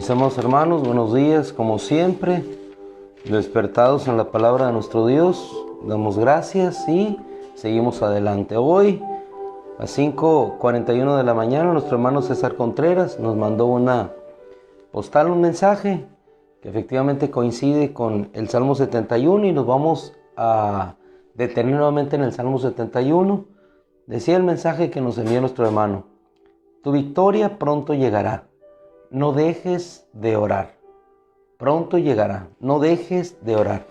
Mis amados hermanos, buenos días, como siempre, despertados en la palabra de nuestro Dios, damos gracias y seguimos adelante. Hoy, a 5:41 de la mañana, nuestro hermano César Contreras nos mandó una postal, un mensaje que efectivamente coincide con el Salmo 71 y nos vamos a detener nuevamente en el Salmo 71. Decía el mensaje que nos envió nuestro hermano: tu victoria pronto llegará. No dejes de orar. Pronto llegará. No dejes de orar.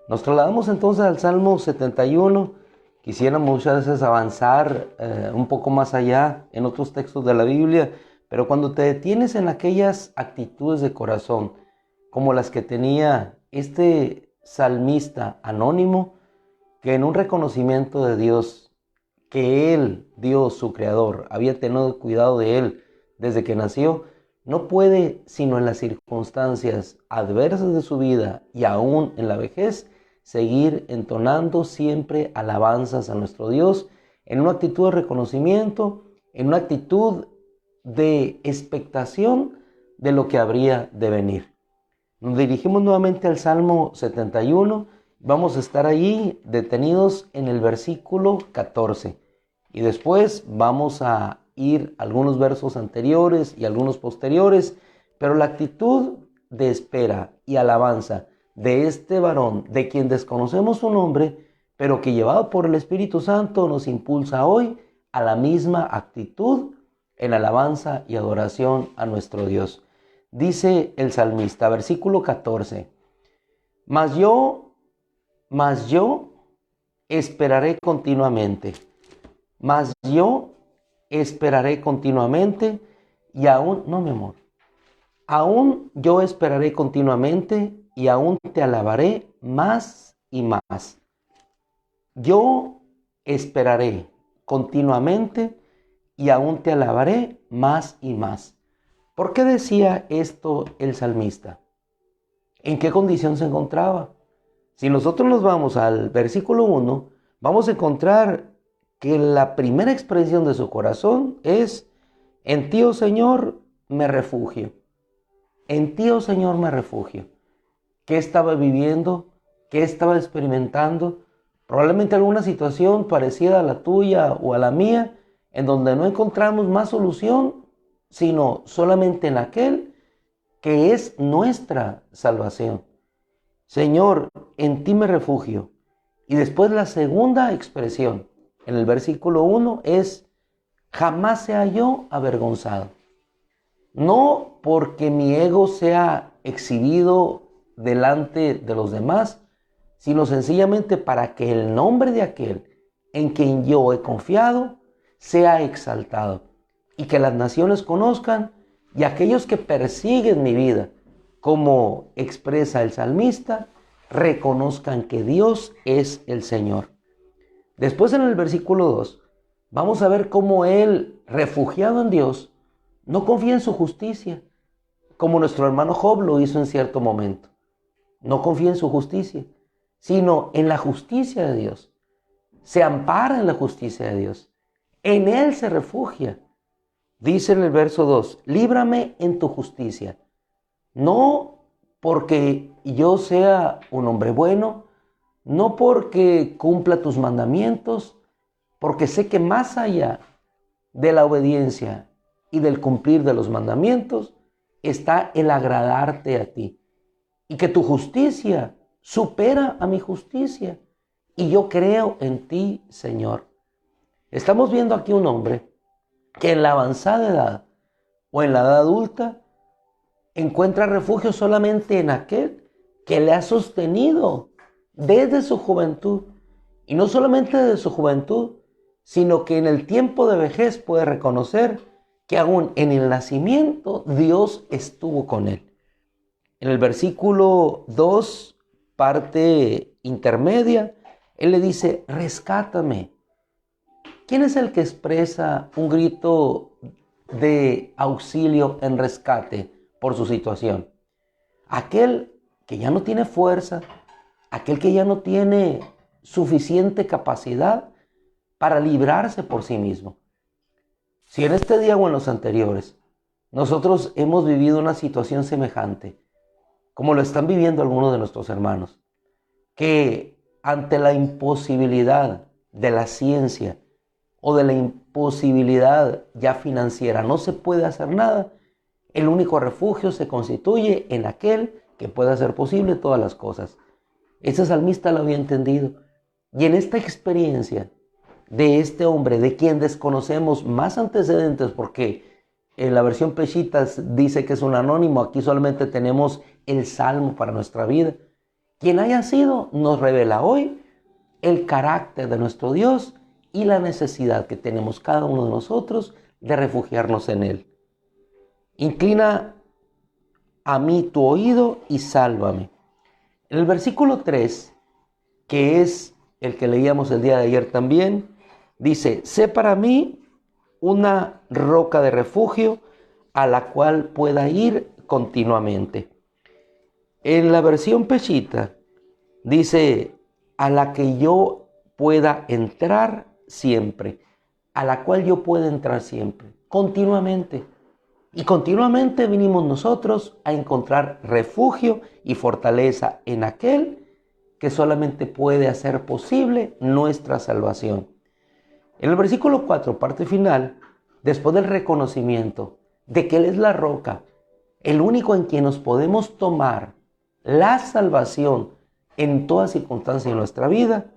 Nos trasladamos entonces al Salmo 71. Quisiéramos muchas veces avanzar un poco más allá en otros textos de la Biblia, pero cuando te detienes en aquellas actitudes de corazón, como las que tenía este salmista anónimo, que en un reconocimiento de Dios, que Él, Dios, su Creador, había tenido cuidado de Él desde que nació, no puede, sino en las circunstancias adversas de su vida y aún en la vejez, seguir entonando siempre alabanzas a nuestro Dios en una actitud de reconocimiento, en una actitud de expectación de lo que habría de venir. Nos dirigimos nuevamente al Salmo 71. Vamos a estar ahí detenidos en el versículo 14. Y después vamos a ir algunos versos anteriores y algunos posteriores, pero la actitud de espera y alabanza de este varón, de quien desconocemos su nombre, pero que llevado por el Espíritu Santo nos impulsa hoy a la misma actitud en alabanza y adoración a nuestro Dios. Dice el salmista, versículo 14, Mas yo esperaré continuamente. Mas yo esperaré continuamente y aún, no mi amor, aún yo esperaré continuamente y aún te alabaré más y más. Yo esperaré continuamente y aún te alabaré más y más. ¿Por qué decía esto el salmista? ¿En qué condición se encontraba? Si nosotros nos vamos al versículo 1, vamos a encontrar que la primera expresión de su corazón es: en ti, oh Señor, me refugio. En ti, oh Señor, me refugio. ¿Qué estaba viviendo? ¿Qué estaba experimentando? Probablemente alguna situación parecida a la tuya o a la mía, en donde no encontramos más solución, sino solamente en aquel que es nuestra salvación. Señor, en ti me refugio. Y después la segunda expresión, en el versículo 1, es: jamás sea yo avergonzado. No porque mi ego sea exhibido delante de los demás, sino sencillamente para que el nombre de aquel en quien yo he confiado sea exaltado y que las naciones conozcan y aquellos que persiguen mi vida, como expresa el salmista, reconozcan que Dios es el Señor. Después, en el versículo 2, vamos a ver cómo él, refugiado en Dios, no confía en su justicia, como nuestro hermano Job lo hizo en cierto momento. No confía en su justicia, sino en la justicia de Dios. Se ampara en la justicia de Dios. En Él se refugia. Dice en el verso 2, líbrame en tu justicia. No porque yo sea un hombre bueno, no porque cumpla tus mandamientos, porque sé que más allá de la obediencia y del cumplir de los mandamientos está el agradarte a ti. Y que tu justicia supera a mi justicia. Y yo creo en ti, Señor. Estamos viendo aquí un hombre que en la avanzada edad o en la edad adulta encuentra refugio solamente en aquel que le ha sostenido desde su juventud. Y no solamente desde su juventud, sino que en el tiempo de vejez puede reconocer que aún en el nacimiento Dios estuvo con él. En el versículo 2, parte intermedia, él le dice: rescátame. ¿Quién es el que expresa un grito de auxilio en rescate por su situación? Aquel que ya no tiene fuerza, aquel que ya no tiene suficiente capacidad para librarse por sí mismo. Si en este día o en los anteriores nosotros hemos vivido una situación semejante, como lo están viviendo algunos de nuestros hermanos, que ante la imposibilidad de la ciencia o de la imposibilidad ya financiera no se puede hacer nada, el único refugio se constituye en aquel que puede hacer posible todas las cosas. Ese salmista lo había entendido. Y en esta experiencia de este hombre, de quien desconocemos más antecedentes, porque en la versión Peshitas dice que es un anónimo, aquí solamente tenemos el salmo para nuestra vida. Quien haya sido, nos revela hoy el carácter de nuestro Dios y la necesidad que tenemos cada uno de nosotros de refugiarnos en Él. Inclina a mí tu oído y sálvame. En el versículo 3, que es el que leíamos el día de ayer también, dice: sé para mí una roca de refugio a la cual pueda ir continuamente. En la versión Peshita dice: a la que yo pueda entrar siempre, a la cual yo pueda entrar siempre, continuamente. Y continuamente venimos nosotros a encontrar refugio y fortaleza en aquel que solamente puede hacer posible nuestra salvación. En el versículo 4, parte final, después del reconocimiento de que Él es la roca, el único en quien nos podemos tomar la salvación en toda circunstancia de nuestra vida,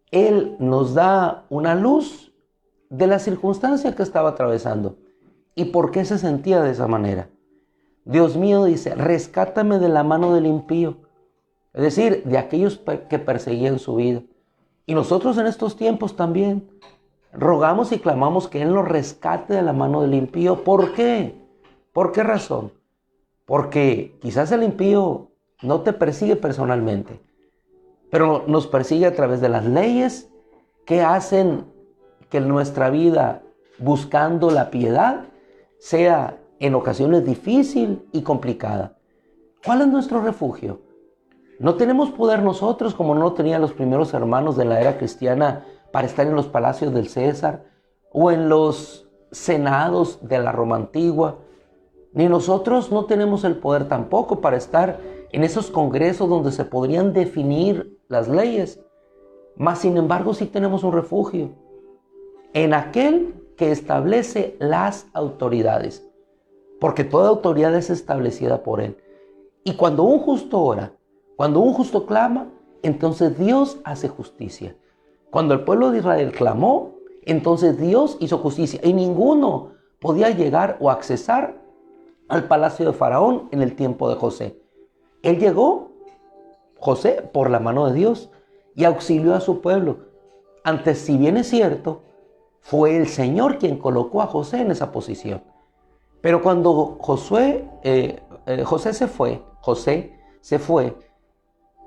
Él nos da una luz de la circunstancia que estaba atravesando y por qué se sentía de esa manera. Dios mío, dice, rescátame de la mano del impío, es decir, de aquellos que perseguían su vida. Y nosotros en estos tiempos también rogamos y clamamos que Él nos rescate de la mano del impío. ¿Por qué? ¿Por qué razón? Porque quizás el impío no te persigue personalmente, pero nos persigue a través de las leyes que hacen que nuestra vida, buscando la piedad, sea en ocasiones difícil y complicada. ¿Cuál es nuestro refugio? No tenemos poder nosotros, como no lo tenían los primeros hermanos de la era cristiana, para estar en los palacios del César o en los senados de la Roma antigua. Ni nosotros no tenemos el poder tampoco para estar en esos congresos donde se podrían definir las leyes. Mas, sin embargo, sí tenemos un refugio en aquel que establece las autoridades, porque toda autoridad es establecida por Él. Y cuando un justo ora, cuando un justo clama, entonces Dios hace justicia. Cuando el pueblo de Israel clamó, entonces Dios hizo justicia. Y ninguno podía llegar o accesar al palacio de Faraón en el tiempo de José. Él llegó, José, por la mano de Dios y auxilió a su pueblo. Antes, si bien es cierto, fue el Señor quien colocó a José en esa posición. Pero cuando José se fue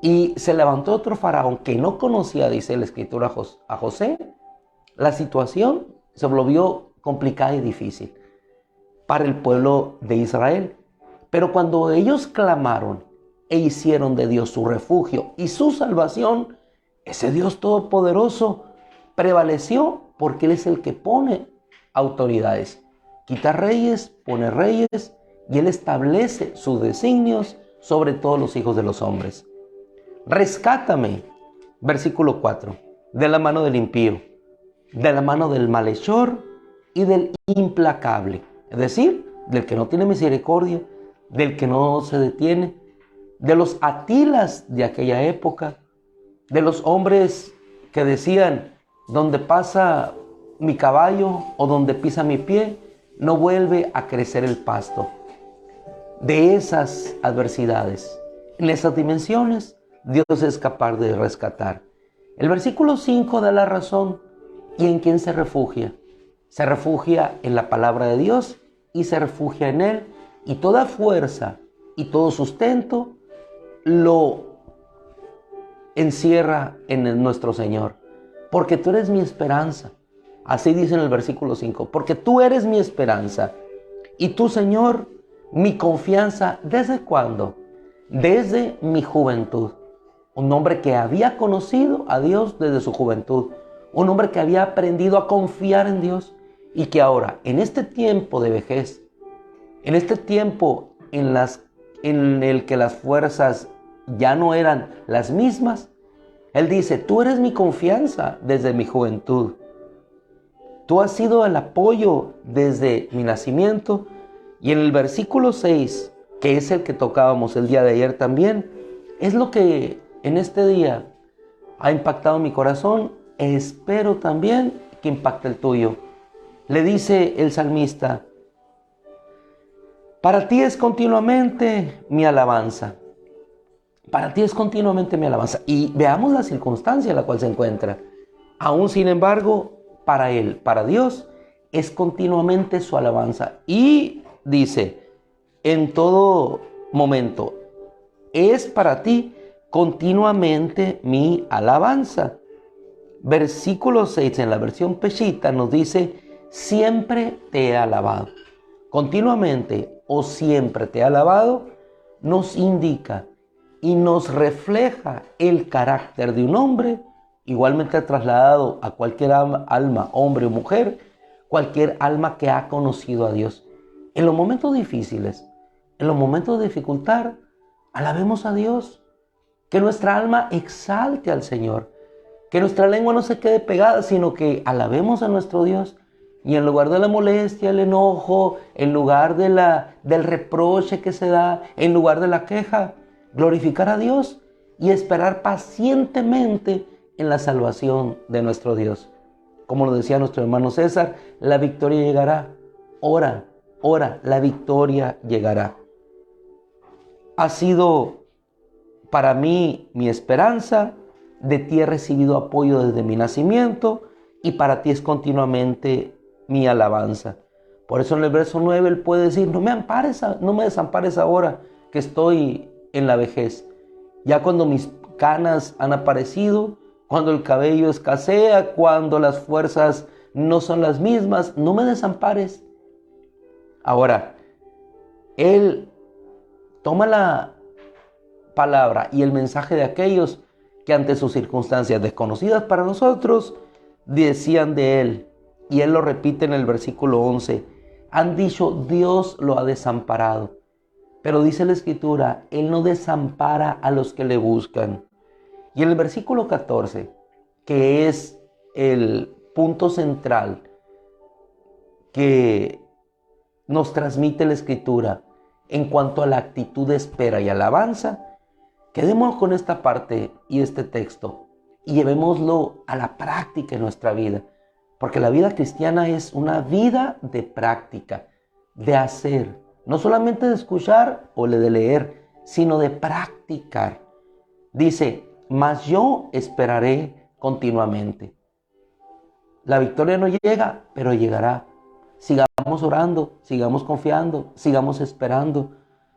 y se levantó otro faraón que no conocía, dice la escritura, a José, la situación se volvió complicada y difícil para el pueblo de Israel. Pero cuando ellos clamaron e hicieron de Dios su refugio y su salvación, ese Dios todopoderoso prevaleció, porque Él es el que pone autoridades. Quita reyes, pone reyes, y Él establece sus designios sobre todos los hijos de los hombres. Rescátame, versículo 4, de la mano del impío, de la mano del malhechor y del implacable. Es decir, del que no tiene misericordia, del que no se detiene, de los Atilas de aquella época, de los hombres que decían: donde pasa mi caballo o donde pisa mi pie, no vuelve a crecer el pasto. De esas adversidades, en esas dimensiones, Dios es capaz de rescatar. El versículo 5 da la razón. ¿Y en quién se refugia? Se refugia en la palabra de Dios y se refugia en Él. Y toda fuerza y todo sustento lo encierra en nuestro Señor. Porque tú eres mi esperanza. Así dice en el versículo 5. Porque tú eres mi esperanza. Y tú, Señor, mi confianza. ¿Desde cuándo? Desde mi juventud. Un hombre que había conocido a Dios desde su juventud. Un hombre que había aprendido a confiar en Dios. Y que ahora, en este tiempo de vejez, En este tiempo en el que las fuerzas ya no eran las mismas, Él dice, tú eres mi confianza desde mi juventud. Tú has sido el apoyo desde mi nacimiento. Y en el versículo 6, que es el que tocábamos el día de ayer también, es lo que en este día ha impactado mi corazón. Espero también que impacte el tuyo. Le dice el salmista, para ti es continuamente mi alabanza. Para ti es continuamente mi alabanza. Y veamos la circunstancia en la cual se encuentra. Aún sin embargo, para Él, para Dios, es continuamente su alabanza. Y dice, en todo momento, es para ti continuamente mi alabanza. Versículo 6 en la versión Peshitta nos dice, siempre te he alabado. Continuamente o siempre te he alabado nos indica y nos refleja el carácter de un hombre, igualmente trasladado a cualquier alma, hombre o mujer, cualquier alma que ha conocido a Dios. En los momentos difíciles, en los momentos de dificultad, alabemos a Dios. Que nuestra alma exalte al Señor. Que nuestra lengua no se quede pegada, sino que alabemos a nuestro Dios. Y en lugar de la molestia, el enojo, en lugar del reproche que se da, en lugar de la queja, glorificar a Dios y esperar pacientemente en la salvación de nuestro Dios. Como lo decía nuestro hermano César, la victoria llegará. Ora, la victoria llegará. Ha sido para mí mi esperanza, de ti he recibido apoyo desde mi nacimiento y para ti es continuamente mi alabanza. Por eso en el verso 9 Él puede decir, no me desampares ahora que estoy en la vejez. Ya cuando mis canas han aparecido, cuando el cabello escasea, cuando las fuerzas no son las mismas, no me desampares. Ahora, Él toma la palabra y el mensaje de aquellos que ante sus circunstancias desconocidas para nosotros decían de Él, y Él lo repite en el versículo 11, han dicho Dios lo ha desamparado, pero dice la Escritura, Él no desampara a los que le buscan. Y en el versículo 14, que es el punto central que nos transmite la Escritura en cuanto a la actitud de espera y alabanza, quedémonos con esta parte y este texto y llevémoslo a la práctica en nuestra vida. Porque la vida cristiana es una vida de práctica, de hacer. No solamente de escuchar o de leer, sino de practicar. Dice, mas yo esperaré continuamente. La victoria no llega, pero llegará. Sigamos orando, sigamos confiando, sigamos esperando.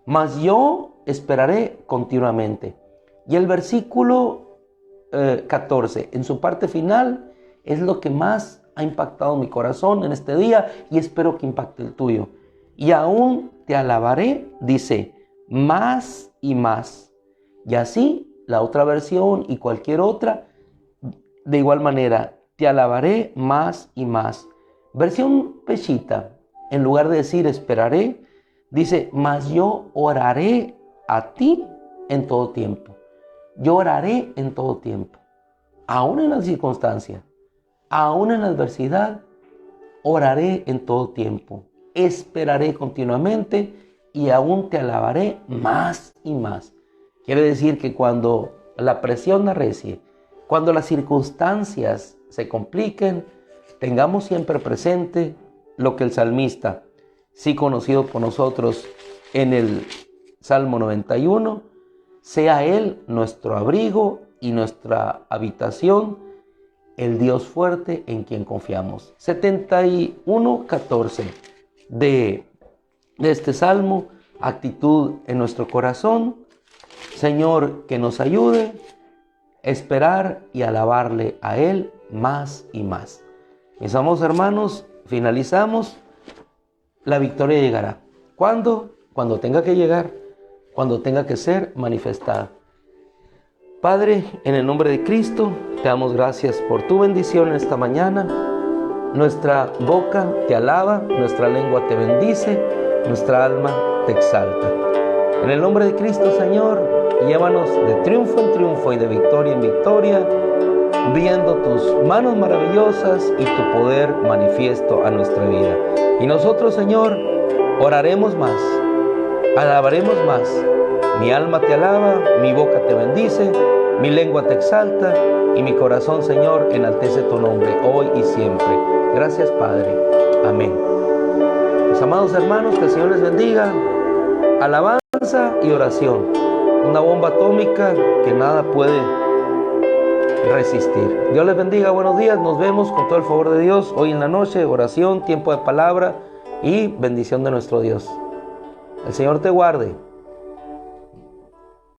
Mas yo esperaré continuamente. Y el versículo 14, en su parte final, es lo que más ha impactado mi corazón en este día y espero que impacte el tuyo. Y aún te alabaré, dice, más y más. Y así, la otra versión y cualquier otra, de igual manera, te alabaré más y más. Versión Peshitta, en lugar de decir esperaré, dice, mas yo oraré a ti en todo tiempo. Yo oraré en todo tiempo. Aún en las circunstancias, aún en la adversidad, oraré en todo tiempo. Esperaré continuamente y aún te alabaré más y más. Quiere decir que cuando la presión arrecie, cuando las circunstancias se compliquen, tengamos siempre presente lo que el salmista, sí conocido por nosotros en el Salmo 91, sea Él nuestro abrigo y nuestra habitación, el Dios fuerte en quien confiamos. 71:14 de este Salmo, actitud en nuestro corazón. Señor, que nos ayude a esperar y alabarle a Él más y más. Mis amados hermanos, finalizamos. La victoria llegará. ¿Cuándo? Cuando tenga que llegar, cuando tenga que ser manifestada. Padre, en el nombre de Cristo, te damos gracias por tu bendición esta mañana. Nuestra boca te alaba, nuestra lengua te bendice nuestra alma te exalta. En el nombre de Cristo, Señor, llévanos de triunfo en triunfo y de victoria en victoria, viendo tus manos maravillosas y tu poder manifiesto a nuestra vida. Y nosotros, Señor, oraremos más, alabaremos más. Mi alma te alaba, mi boca te bendice, mi lengua te exalta y mi corazón, Señor, enaltece tu nombre hoy y siempre. Gracias, Padre. Amén. Mis amados hermanos, que el Señor les bendiga. Alabanza y oración, una bomba atómica que nada puede resistir. Dios les bendiga, buenos días, nos vemos con todo el favor de Dios hoy en la noche, oración, tiempo de palabra y bendición de nuestro Dios. El Señor te guarde.